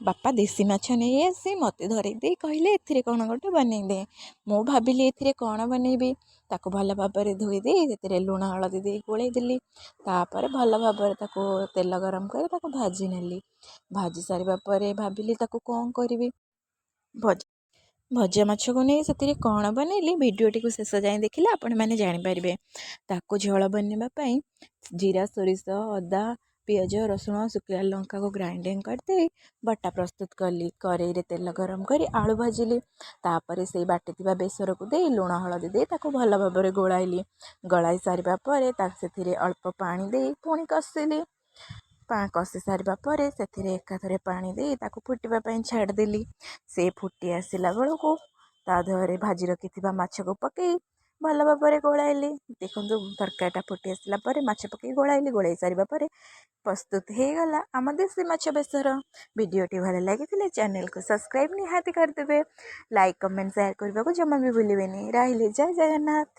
ବାପା ଦେଶୀ ମାଛ ନେଇ ଆସି ମୋତେ ଧରେଇ ଦେଇ କହିଲେ ଏଥିରେ କ'ଣ ଗୋଟେ ବନେଇ ଦେ। ମୁଁ ଭାବିଲି ଏଥିରେ କ'ଣ ବନେଇବି। ତାକୁ ଭଲ ଭାବରେ ଧୋଇ ଦେଇ ସେଥିରେ ଲୁଣ ହଳଦୀ ଦେଇ ଗୋଳେଇ ଦେଲି। ତାପରେ ଭଲ ଭାବରେ ତାକୁ ତେଲ ଗରମ କରି ତାକୁ ଭାଜି ନେଲି। ଭାଜି ସାରିବା ପରେ ଭାବିଲି ତାକୁ କ'ଣ କରିବି। ଭଜା ମାଛକୁ ନେଇ ସେଥିରେ କ'ଣ ବନେଇଲି ଭିଡ଼ିଓଟିକୁ ଶେଷ ଯାଏଁ ଦେଖିଲେ ଆପଣମାନେ ଜାଣିପାରିବେ। ତାକୁ ଝୋଳ ବନେଇବା ପାଇଁ ଜିରା ସୋରିଷ ଅଦା ପିଆଜ ରସୁଣ ଶୁଖିଲା ଲଙ୍କାକୁ ଗ୍ରାଇଣ୍ଡିଙ୍ଗ କରିଦେଇ ବଟା ପ୍ରସ୍ତୁତ କଲି। କରେଇରେ ତେଲ ଗରମ କରି ଆଳୁ ଭାଜିଲି। ତାପରେ ସେଇ ବାଟିଥିବା ବେସରକୁ ଦେଇ ଲୁଣ ହଳଦୀ ଦେଇ ତାକୁ ଭଲ ଭାବରେ ଗୋଳାଇଲି। ଗୋଳାଇ ସାରିବା ପରେ ସେଥିରେ ଅଳ୍ପ ପାଣି ଦେଇ ପୁଣି କଷିଲି। କଷି ସାରିବା ପରେ ସେଥିରେ ଏକାଥରେ ପାଣି ଦେଇ ତାକୁ ଫୁଟିବା ପାଇଁ ଛାଡ଼ିଦେଲି। ସେ ଫୁଟି ଆସିଲା ବେଳକୁ ତା ଦେହରେ ଭାଜି ରଖିଥିବା ମାଛକୁ ପକାଇ ଭଲ ଭାବରେ ଗୋଳାଇଲି। ଦେଖନ୍ତୁ ତରକାରୀଟା ଫୁଟି ଆସିଲା ପରେ ମାଛ ପକାଇ ଗୋଳାଇଲି। ଗୋଳାଇ ସାରିବା ପରେ ପ୍ରସ୍ତୁତ ହେଇଗଲା ଆମ ଦେଶୀ ମାଛ ବେସର। ଭିଡ଼ିଓଟି ଭଲ ଲାଗିଥିଲେ ଚ୍ୟାନେଲକୁ ସବସ୍କ୍ରାଇବ୍ ନିହାତି କରିଦେବେ। ଲାଇକ୍ କମେଣ୍ଟ ସେୟାର କରିବାକୁ ଜମା ବି ଭୁଲିବେନି। ରହିଲି, ଜୟ ଜଗନ୍ନାଥ।